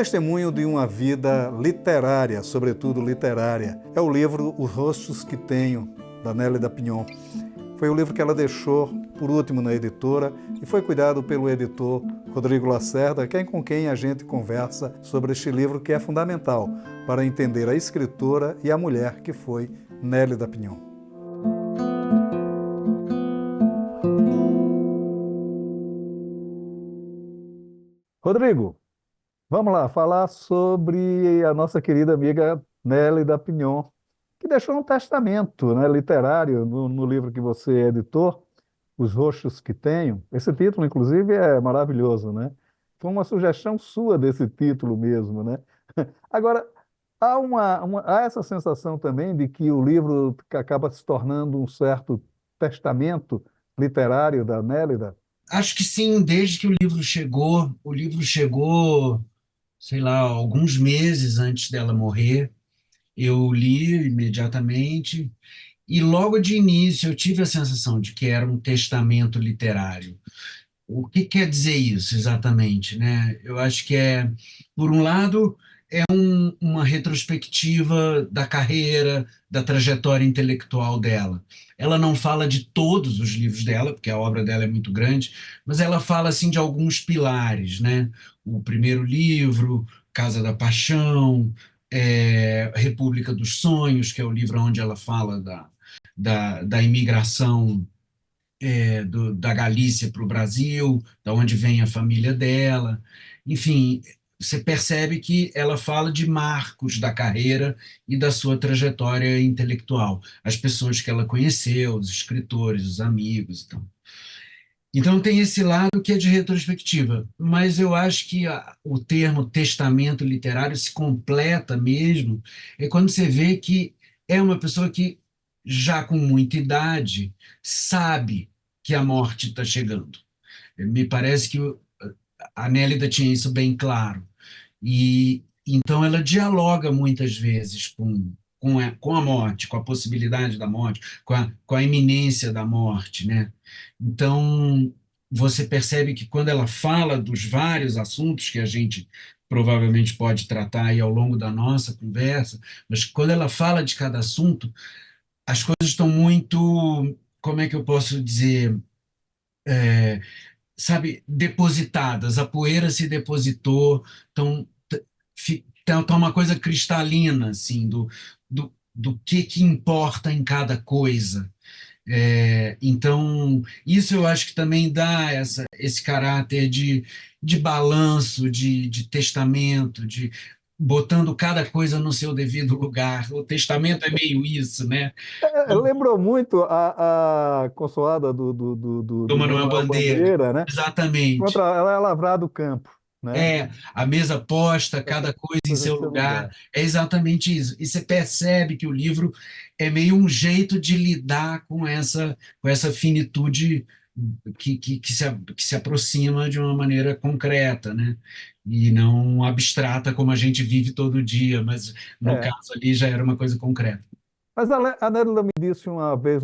testemunho de uma vida literária, sobretudo literária. É o livro Os Rostos que Tenho, da Nélida Pinhon. Foi o livro que ela deixou por último na editora e foi cuidado pelo editor Rodrigo Lacerda, com quem a gente conversa sobre este livro que é fundamental para entender a escritora e a mulher que foi Nélida Pinhon. Rodrigo, vamos lá falar sobre a nossa querida amiga Nélida Pinhon, que deixou um testamento, né, literário no livro que você editou, Os Rostos que Tenho. Esse título, inclusive, é maravilhoso, né? Foi uma sugestão sua desse título mesmo, né? Agora, há essa sensação também de que o livro acaba se tornando um certo testamento literário da Nélida? Acho que sim, desde que o livro chegou, sei lá, alguns meses antes dela morrer. Eu li imediatamente e logo de início eu tive a sensação de que era um testamento literário. O que quer dizer isso exatamente, né? Eu acho que por um lado, uma retrospectiva da carreira, da trajetória intelectual dela. Ela não fala de todos os livros dela, porque a obra dela é muito grande, mas ela fala assim de alguns pilares, né? O primeiro livro, Casa da Paixão, República dos Sonhos, que é o livro onde ela fala da imigração da Galícia para o Brasil, da onde vem a família dela. Enfim, você percebe que ela fala de marcos da carreira e da sua trajetória intelectual, as pessoas que ela conheceu, os escritores, os amigos. Então tem esse lado que é de retrospectiva, mas eu acho que o termo testamento literário se completa mesmo quando você vê que é uma pessoa que, já com muita idade, sabe que a morte está chegando. Me parece que a Nélida tinha isso bem claro. E então ela dialoga muitas vezes com a morte, com a possibilidade da morte, com a iminência da morte, né? Então você percebe que quando ela fala dos vários assuntos que a gente provavelmente pode tratar aí ao longo da nossa conversa, mas quando ela fala de cada assunto, as coisas estão muito, como é que eu posso dizer, sabe, depositadas, a poeira se depositou, então tá uma coisa cristalina, assim, do que importa em cada coisa. Então, isso eu acho que também dá esse caráter de balanço, de testamento, de botando cada coisa no seu devido lugar. O testamento é meio isso, né? Lembrou muito a consoada Do de Manuel Manuel Bandeira. Bandeira, né? Exatamente. Contra ela é Lavrado Campo, né? A mesa posta, cada coisa em Coisa em seu seu lugar. lugar. É exatamente isso. E você percebe que o livro é meio um jeito de lidar com essa finitude que se aproxima de uma maneira concreta, né? E não abstrata como a gente vive todo dia, mas no É. caso ali já era uma coisa concreta. Mas a Nélida me disse uma vez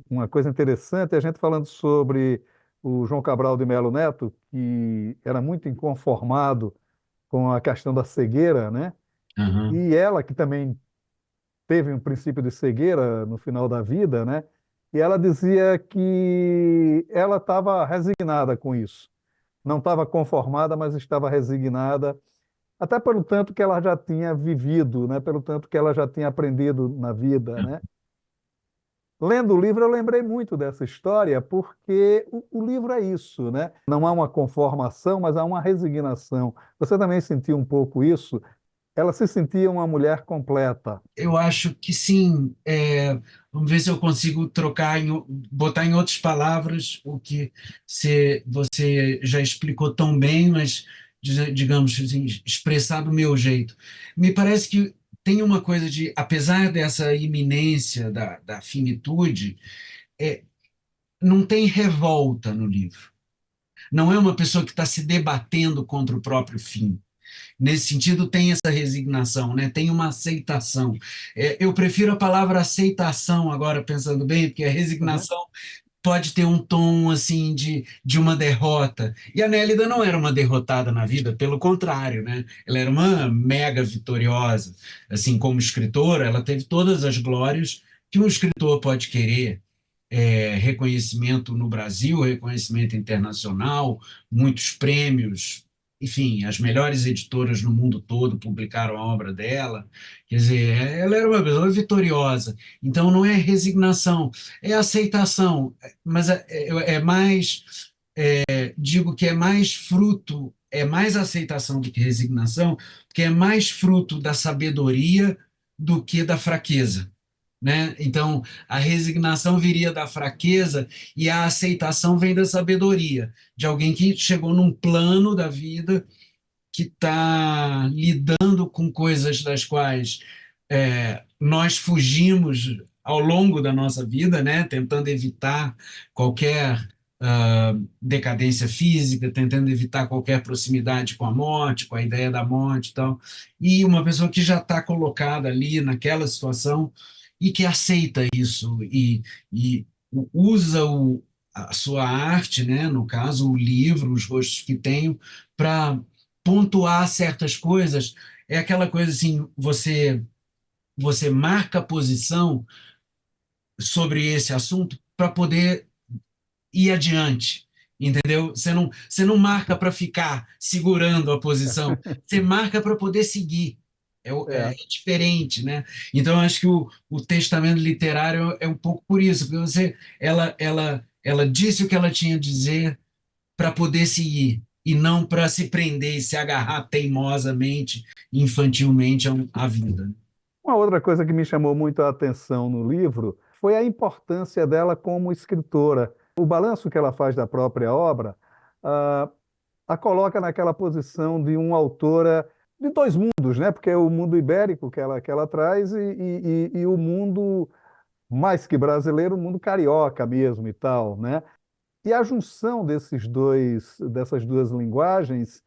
uma coisa interessante, a gente falando sobre o João Cabral de Melo Neto, que era muito inconformado com a questão da cegueira, né? Aham. E ela, que também teve um princípio de cegueira no final da vida, né? E ela dizia que ela estava resignada com isso. Não estava conformada, mas estava resignada, até pelo tanto que ela já tinha vivido, né? Pelo tanto que ela já tinha aprendido na vida, né? Lendo o livro, eu lembrei muito dessa história, porque o livro é isso, né? Não há uma conformação, mas há uma resignação. Você também sentiu um pouco isso? Ela se sentia uma mulher completa. Eu acho que sim. Vamos ver se eu consigo botar em outras palavras o que você já explicou tão bem, mas, digamos assim, expressar do meu jeito. Me parece que tem uma coisa de, apesar dessa iminência da finitude, é, não tem revolta no livro. Não é uma pessoa que está se debatendo contra o próprio fim. Nesse sentido, tem essa resignação, né? Tem uma aceitação. Eu prefiro a palavra aceitação agora, pensando bem, porque a Uhum. resignação pode ter um tom assim de uma derrota. E a Nélida não era uma derrotada na vida, pelo contrário, né? Ela era uma mega vitoriosa. Assim, como escritora, ela teve todas as glórias que um escritor pode querer. Reconhecimento no Brasil, reconhecimento internacional, muitos prêmios, enfim, as melhores editoras no mundo todo publicaram a obra dela. Quer dizer, ela era uma pessoa vitoriosa. Então não é resignação, é aceitação, mas é mais, digo que é mais fruto, é mais aceitação do que resignação, porque é mais fruto da sabedoria do que da fraqueza, né? Então, a resignação viria da fraqueza e a aceitação vem da sabedoria, de alguém que chegou num plano da vida que está lidando com coisas das quais nós fugimos ao longo da nossa vida, né? Tentando evitar qualquer decadência física, tentando evitar qualquer proximidade com a morte, com a ideia da morte e tal. E uma pessoa que já está colocada ali naquela situação e que aceita isso e usa a sua arte, né? No caso, o livro, os rostos que tenho, para pontuar certas coisas. É aquela coisa assim, você marca a posição sobre esse assunto para poder ir adiante, entendeu? Você não marca para ficar segurando a posição, você marca para poder seguir. É É. diferente, né? Então, eu acho que o testamento literário é um pouco por isso, porque ela disse o que ela tinha a dizer para poder seguir, e não para se prender e se agarrar teimosamente, infantilmente à vida. Uma outra coisa que me chamou muito a atenção no livro foi a importância dela como escritora. O balanço que ela faz da própria obra, ah, a coloca naquela posição de uma autora de dois mundos, né? Porque é o mundo ibérico que ela traz e o mundo mais que brasileiro, o mundo carioca mesmo e tal, né? E a junção dessas duas linguagens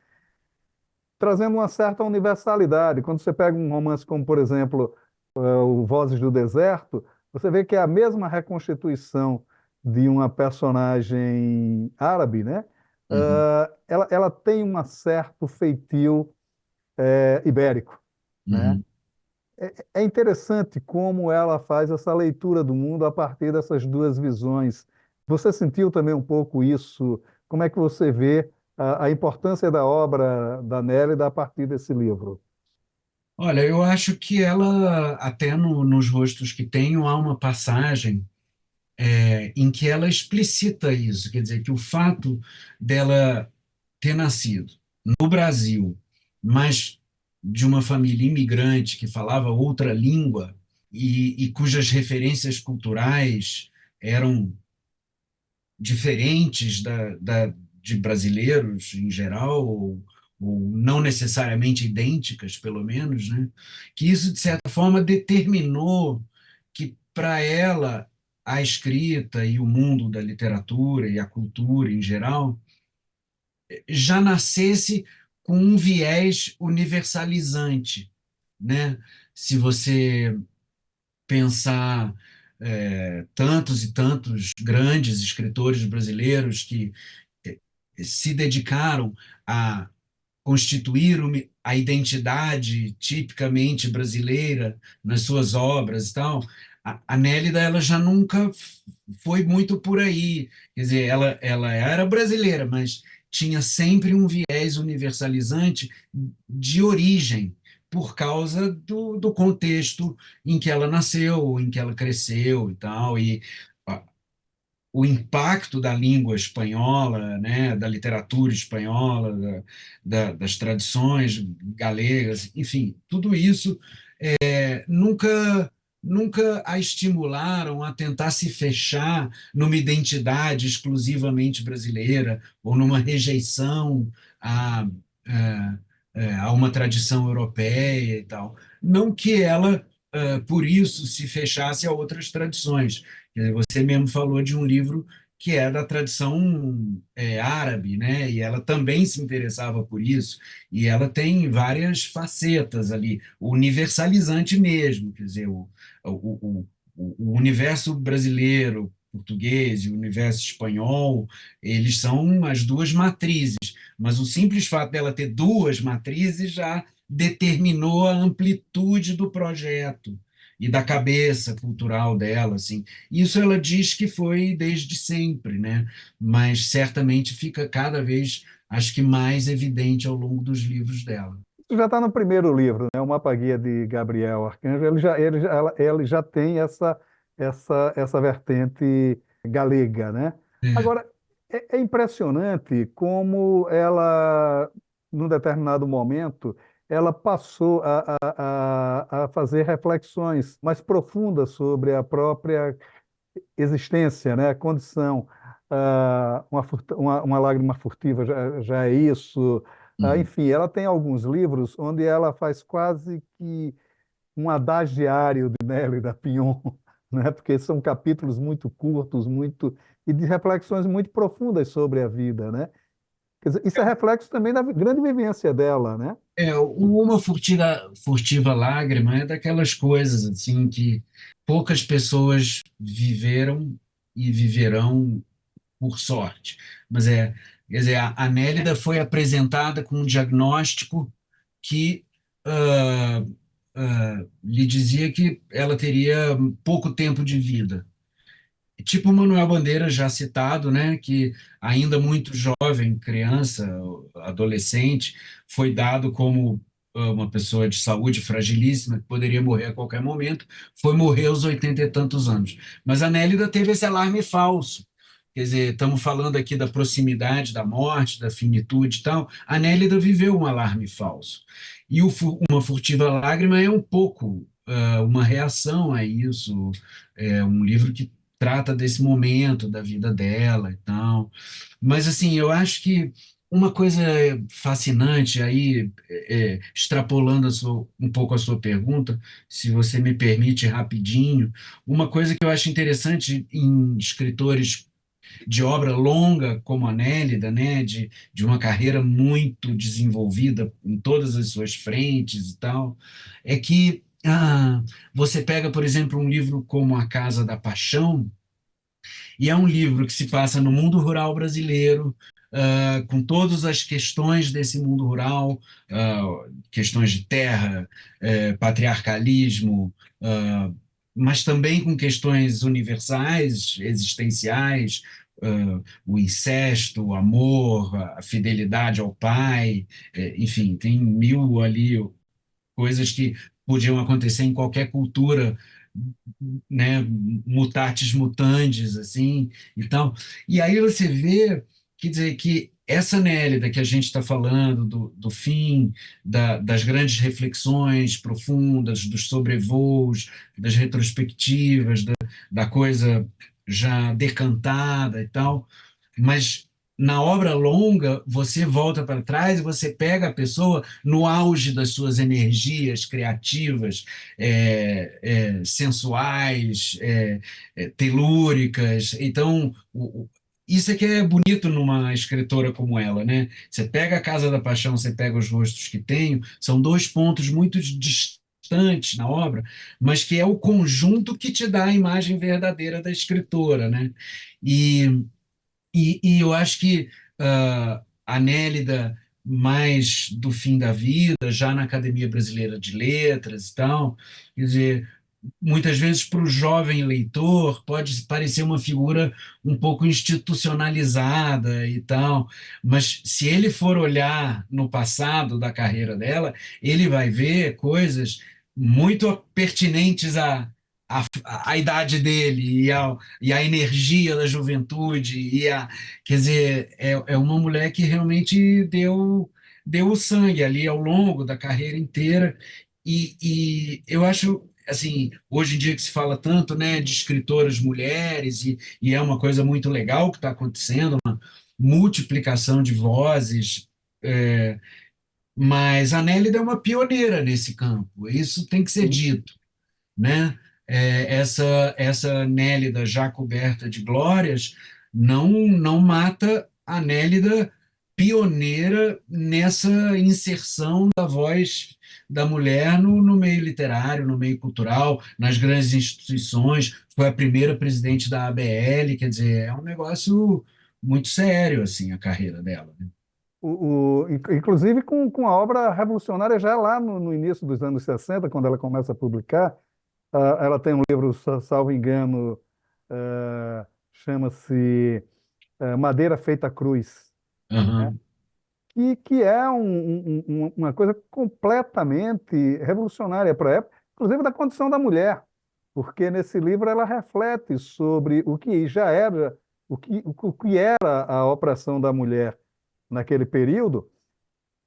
trazendo uma certa universalidade. Quando você pega um romance como, por exemplo, o Vozes do Deserto, você vê que é a mesma reconstituição de uma personagem árabe, né? Uhum, Ela tem um certo feitio ibérico, né? uhum. É interessante como ela faz essa leitura do mundo a partir dessas duas visões. Você sentiu também um pouco isso? Como é que você vê a importância da obra da Nélida a partir desse livro? Olha, eu acho que ela, até nos rostos que tenho, há uma passagem em que ela explicita isso, quer dizer, que o fato dela ter nascido no Brasil, mas de uma família imigrante que falava outra língua e cujas referências culturais eram diferentes de brasileiros em geral, ou não necessariamente idênticas, pelo menos, né? Que isso, de certa forma, determinou que, para ela, a escrita e o mundo da literatura e a cultura em geral já nascesse com um viés universalizante, né? Se você pensar tantos e tantos grandes escritores brasileiros que se dedicaram a constituir a identidade tipicamente brasileira nas suas obras e tal, a Nélida ela já nunca foi muito por aí. Quer dizer, ela era brasileira, mas tinha sempre um viés universalizante de origem, por causa do contexto em que ela nasceu, em que ela cresceu e tal. E o impacto da língua espanhola, né, da literatura espanhola, das tradições galegas, enfim, tudo isso nunca a estimularam a tentar se fechar numa identidade exclusivamente brasileira ou numa rejeição a, a, a uma tradição europeia e tal. Não que ela, por isso, se fechasse a outras tradições. Quer dizer, você mesmo falou de um livro que é da tradição árabe, né? E ela também se interessava por isso, e ela tem várias facetas ali, o universalizante mesmo, quer dizer, o universo brasileiro, português e o universo espanhol, eles são as duas matrizes, mas o simples fato dela ter duas matrizes já determinou a amplitude do projeto e da cabeça cultural dela, assim. Isso ela diz que foi desde sempre, né? Mas certamente fica cada vez, acho que mais evidente ao longo dos livros dela. Isso já está no primeiro livro, né? O Mapa Guia de Gabriel Arcanjo. Ele já tem essa vertente galega, né? É, Agora, é impressionante como ela, num determinado momento, ela passou a fazer reflexões mais profundas sobre a própria existência, né? A condição. Uma lágrima furtiva já é isso. uhum. Enfim, ela tem alguns livros onde ela faz quase que um adagiário de Nélida Pion, né? Porque são capítulos muito curtos, e de reflexões muito profundas sobre a vida, né? Quer dizer, isso é reflexo também da grande vivência dela, né? Uma furtiva lágrima é daquelas coisas assim que poucas pessoas viveram e viverão por sorte. Mas quer dizer, a Nélida foi apresentada com um diagnóstico que ah, lhe dizia que ela teria pouco tempo de vida. Tipo o Manuel Bandeira já citado, né, que ainda muito jovem, criança, adolescente, foi dado como uma pessoa de saúde fragilíssima, que poderia morrer a qualquer momento, foi morrer aos 80 e tantos anos. Mas a Nélida teve esse alarme falso. Quer dizer, estamos falando aqui da proximidade da morte, da finitude e tal. A Nélida viveu um alarme falso. E Uma Furtiva Lágrima é um pouco uma reação a isso. É um livro que trata desse momento da vida dela e tal. Mas, assim, eu acho que uma coisa fascinante aí, extrapolando um pouco a sua pergunta, se você me permite rapidinho, uma coisa que eu acho interessante em escritores de obra longa como a Nélida, né, de uma carreira muito desenvolvida em todas as suas frentes e tal, é que você pega, por exemplo, um livro como A Casa da Paixão, e é um livro que se passa no mundo rural brasileiro, com todas as questões desse mundo rural, questões de terra, patriarcalismo, mas também com questões universais, existenciais, o incesto, o amor, a fidelidade ao pai, enfim, tem mil ali coisas que podiam acontecer em qualquer cultura, né, mutatis mutandis, assim, então, e aí você vê, quer dizer, que essa Nélida que a gente está falando, do fim, das grandes reflexões profundas, dos sobrevoos, das retrospectivas, da coisa já decantada e tal, mas na obra longa, você volta para trás e você pega a pessoa no auge das suas energias criativas, sensuais, telúricas. Então, isso é que é bonito numa escritora como ela, né? Você pega a Casa da Paixão, você pega os rostos que tenho, são dois pontos muito distantes na obra, mas que é o conjunto que te dá a imagem verdadeira da escritora, né? E e eu acho que a Nélida, mais do fim da vida, já na Academia Brasileira de Letras e tal, quer dizer, muitas vezes para o jovem leitor pode parecer uma figura um pouco institucionalizada e tal, mas se ele for olhar no passado da carreira dela, ele vai ver coisas muito pertinentes à idade dele e a energia da juventude quer dizer, é uma mulher que realmente deu o sangue ali ao longo da carreira inteira e eu acho assim, hoje em dia que se fala tanto, né, de escritoras mulheres e é uma coisa muito legal que está acontecendo, uma multiplicação de vozes, é, mas a Nélida é uma pioneira nesse campo, isso tem que ser Sim. dito, né? Essa Nélida já coberta de glórias não mata a Nélida pioneira nessa inserção da voz da mulher no meio literário, no meio cultural, nas grandes instituições. Foi a primeira presidente da ABL, quer dizer, é um negócio muito sério assim a carreira dela, né? Inclusive com a obra revolucionária já lá no início dos anos 60, quando ela começa a publicar. Ela tem um livro, salvo engano, chama-se Madeira Feita Cruz, né? Aham. Que é uma coisa completamente revolucionária para a época, inclusive da condição da mulher, porque nesse livro ela reflete sobre o que já era, o que era a opressão da mulher naquele período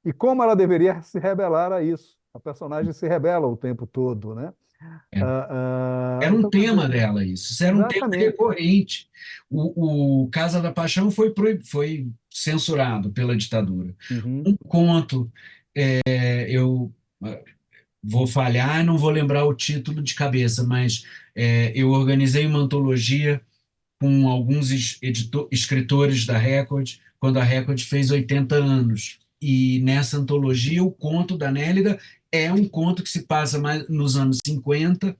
e como ela deveria se rebelar a isso. A personagem se rebela o tempo todo, né? É. Era um Então, quer tema dizer, dela, isso era um tema exatamente. recorrente. O Casa da Paixão foi censurado pela ditadura. Uhum. Um conto, eu vou falhar e não vou lembrar o título de cabeça, mas eu organizei uma antologia com alguns escritores da Record, quando a Record fez 80 anos. E nessa antologia, o conto da Nélida é um conto que se passa mais nos anos 50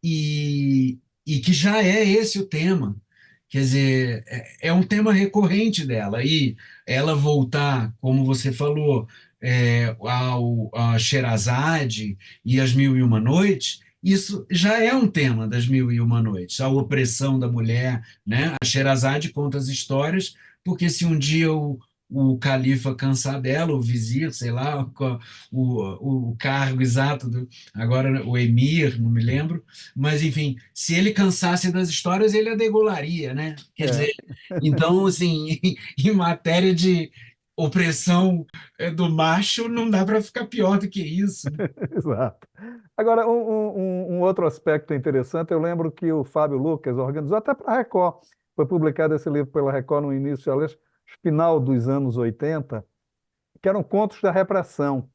e que já é esse o tema. Quer dizer, é um tema recorrente dela. E ela voltar, como você falou, a Sherazade e as Mil e Uma Noites, isso já é um tema das Mil e Uma Noites, a opressão da mulher, né? A Sherazade conta as histórias, porque se um dia o califa cansar dela, o vizir, sei lá, o cargo exato, agora o emir, não me lembro, mas, enfim, se ele cansasse das histórias, ele a degolaria, né? Quer É, dizer, então, assim, em matéria de opressão do macho, não dá para ficar pior do que isso, né? exato. Agora, um outro aspecto interessante, eu lembro que o Fábio Lucas organizou até para a Record. Foi publicado esse livro pela Record no início, aliás, final dos anos 80, que eram contos da repressão.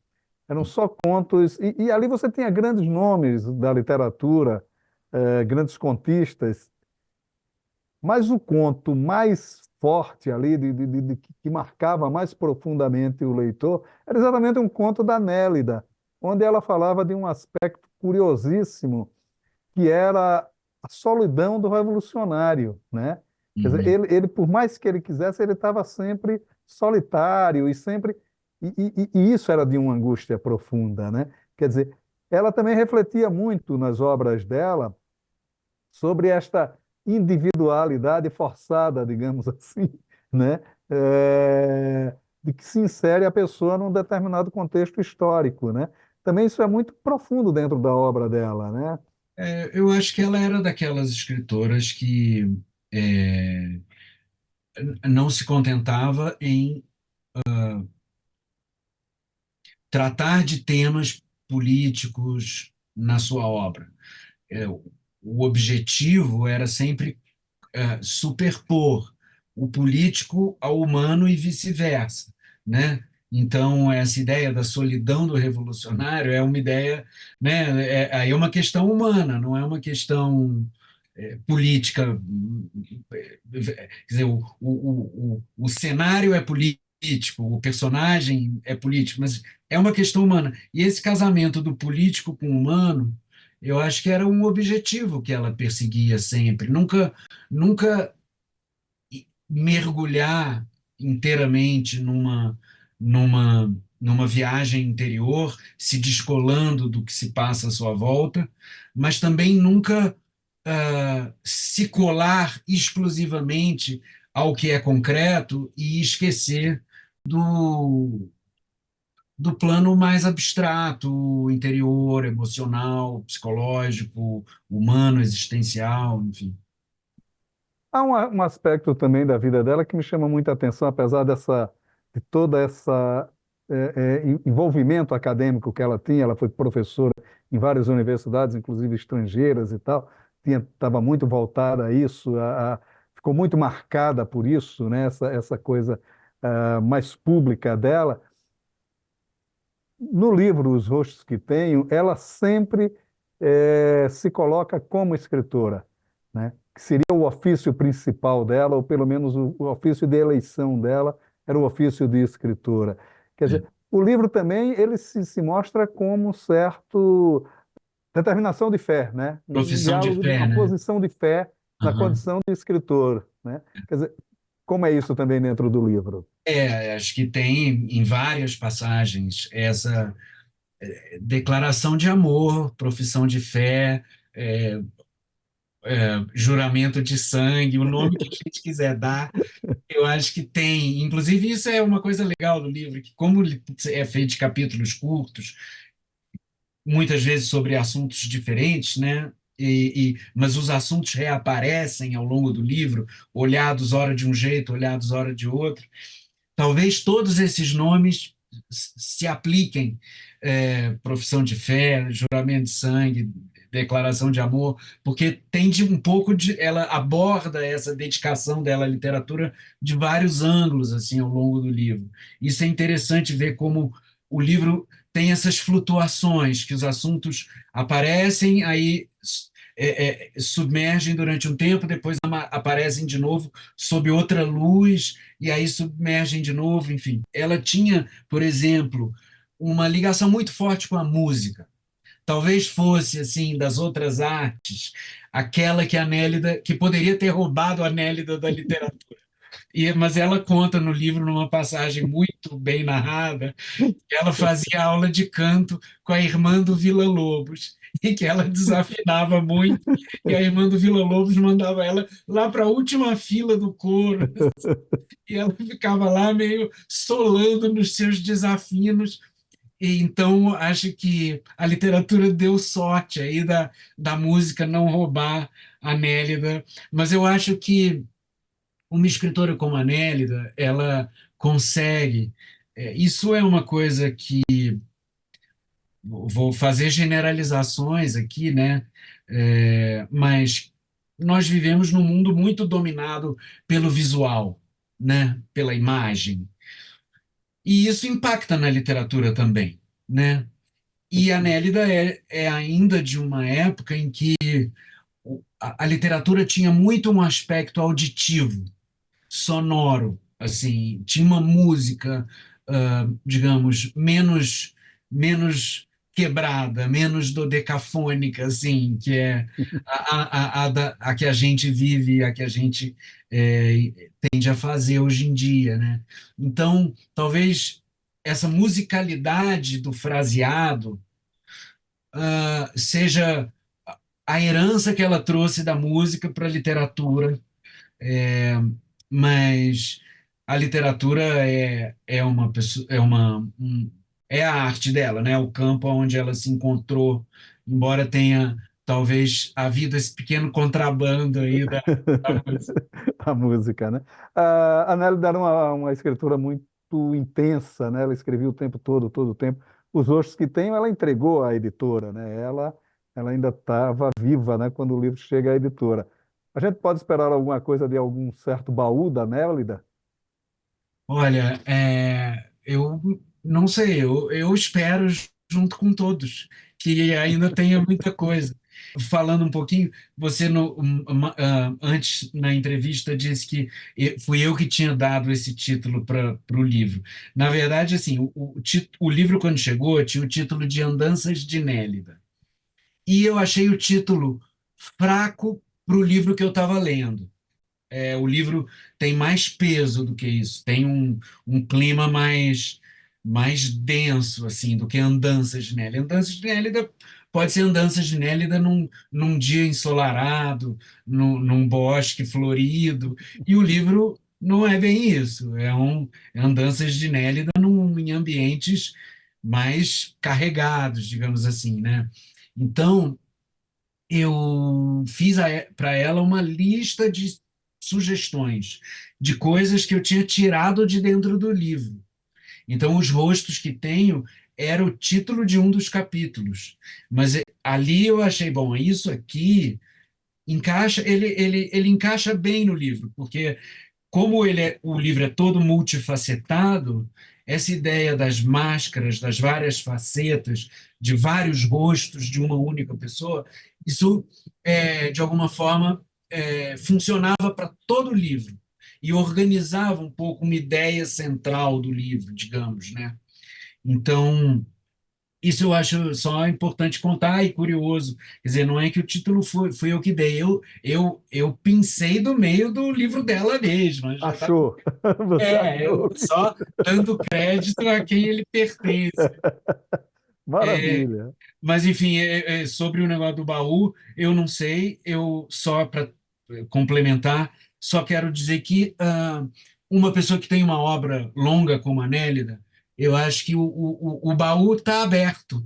Eram só contos, e ali você tinha grandes nomes da literatura, grandes contistas, mas o conto mais forte ali, que marcava mais profundamente o leitor, era exatamente um conto da Nélida, onde ela falava de um aspecto curiosíssimo, que era a solidão do revolucionário, né? Quer dizer, Uhum. por mais que ele quisesse, ele estava sempre solitário e sempre. E isso era de uma angústia profunda, né? Quer dizer, ela também refletia muito nas obras dela sobre esta individualidade forçada, digamos assim, né? De que se insere a pessoa num determinado contexto histórico, né? Também isso é muito profundo dentro da obra dela, né? Eu acho que ela era daquelas escritoras que é, não se contentava em tratar de temas políticos na sua obra. O objetivo era sempre superpor o político ao humano e vice-versa, né? Então, essa ideia da solidão do revolucionário é uma ideia, né? Aí é uma questão humana, não é uma questão política. Quer dizer, o cenário é político, o personagem é político, mas é uma questão humana. E esse casamento do político com o humano, eu acho que era um objetivo que ela perseguia sempre. Nunca mergulhar inteiramente numa viagem interior, se descolando do que se passa à sua volta, mas também nunca se colar exclusivamente ao que é concreto e esquecer do, do plano mais abstrato, interior, emocional, psicológico, humano, existencial, enfim. Há um aspecto também da vida dela que me chama muita atenção, apesar de toda essa envolvimento acadêmico que ela tinha. Ela foi professora em várias universidades, inclusive estrangeiras e tal. Estava muito voltada a isso, ficou muito marcada por isso, né? Essa coisa mais pública dela. No livro Os Rostos que Tenho, ela sempre se coloca como escritora, né? Que seria o ofício principal dela, ou pelo menos o ofício de eleição dela, era o ofício de escritora. Quer É. dizer, o livro também ele se mostra como um certo determinação de fé, né? Um Profissão de diálogo, fé, uma né? posição de fé na Aham. condição de escritor, né? Quer dizer, como é isso também dentro do livro? Acho que tem em várias passagens essa declaração de amor, profissão de fé, é, juramento de sangue, o nome que a gente quiser dar, eu acho que tem. Inclusive, isso é uma coisa legal do livro, que como ele é feito de capítulos curtos, muitas vezes sobre assuntos diferentes, né? Mas os assuntos reaparecem ao longo do livro, olhados ora de um jeito, olhados ora de outro. Talvez todos esses nomes se apliquem, profissão de fé, juramento de sangue, declaração de amor, porque tem de um pouco de, ela aborda essa dedicação dela à literatura de vários ângulos assim ao longo do livro. Isso é interessante ver como o livro tem essas flutuações, que os assuntos aparecem, aí submergem durante um tempo, depois aparecem de novo sob outra luz, e aí submergem de novo, enfim. Ela tinha, por exemplo, uma ligação muito forte com a música. Talvez fosse, assim, das outras artes, aquela que a Nélida, que poderia ter roubado a Nélida da literatura. Mas ela conta no livro, numa passagem muito bem narrada, que ela fazia aula de canto com a irmã do Villa-Lobos, e que ela desafinava muito, e a irmã do Villa-Lobos mandava ela lá para a última fila do coro, e ela ficava lá meio solando nos seus desafinos. E então, acho que a literatura deu sorte aí da música não roubar a Nélida, mas eu acho que uma escritora como a Nélida, ela consegue. Isso é uma coisa que vou fazer generalizações aqui, né? Mas nós vivemos num mundo muito dominado pelo visual, né? Pela imagem. E isso impacta na literatura também, né? E a Nélida é ainda de uma época em que a literatura tinha muito um aspecto auditivo, sonoro, assim, tinha uma música, digamos, menos quebrada, menos dodecafônica, assim, que é a que a gente vive, a que a gente tende a fazer hoje em dia, né? Então, talvez essa musicalidade do fraseado seja a herança que ela trouxe da música para a literatura, é, mas a literatura é uma pessoa, é a arte dela, né? O campo onde ela se encontrou, embora tenha talvez havido esse pequeno contrabando aí da música. A música, né? A Nélida era uma escritora muito intensa, né? Ela escrevia o tempo todo, todo o tempo. Os rostos que tem, ela entregou à editora, né? Ela ainda estava viva, né? Quando o livro chega à editora. A gente pode esperar alguma coisa de algum certo baú da Nélida? Olha, eu não sei, eu espero junto com todos que ainda tenha muita coisa. Falando um pouquinho, você antes na entrevista disse que fui eu que tinha dado esse título para o livro. Na verdade, assim, o livro quando chegou tinha o título de Andanças de Nélida. E eu achei o título fraco para o livro que eu estava lendo. O livro tem mais peso do que isso, tem um clima mais denso assim do que Andanças de Nélida. Andanças de Nélida pode ser Andanças de Nélida num dia ensolarado, num bosque florido, e o livro não é bem isso, é Andanças de Nélida em ambientes mais carregados, digamos assim, né? Então, eu fiz para ela uma lista de sugestões de coisas que eu tinha tirado de dentro do livro. Então, os rostos que tenho era o título de um dos capítulos. Mas ali eu achei, bom, isso aqui encaixa, ele encaixa bem no livro, porque como o livro é todo multifacetado, essa ideia das máscaras, das várias facetas, de vários rostos de uma única pessoa, isso, de alguma forma, funcionava para todo o livro. e organizava um pouco uma ideia central do livro, digamos, né? Então, isso eu acho só importante contar e curioso. Quer dizer, não é que o título fui eu que dei, eu pincei do meio do livro dela mesmo. Já tá, Achou? Você eu achou? só dando crédito a quem ele pertence. Maravilha. Mas, enfim, sobre o negócio do baú, eu não sei, eu só para complementar, só quero dizer que uma pessoa que tem uma obra longa como a Nélida, eu acho que o baú está aberto.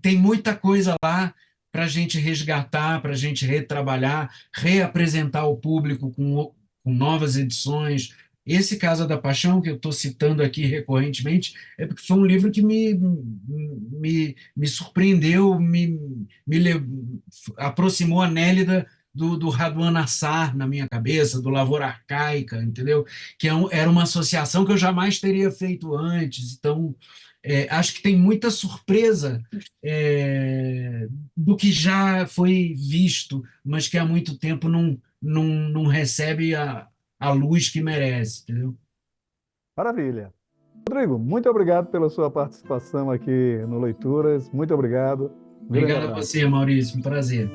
Tem muita coisa lá para a gente resgatar, para a gente retrabalhar, reapresentar ao público com novas edições. Esse Casa da Paixão, que eu estou citando aqui recorrentemente, é porque foi um livro que me surpreendeu, aproximou a Nélida do Raduan Nassar na minha cabeça, do Lavoura Arcaica, entendeu? Que era uma associação que eu jamais teria feito antes. Então, acho que tem muita surpresa do que já foi visto, mas que há muito tempo não recebe a luz que merece, entendeu? Maravilha. Rodrigo, muito obrigado pela sua participação aqui no Leituras. Muito obrigado. Um grande Obrigado a abraço. você, Maurício, um prazer.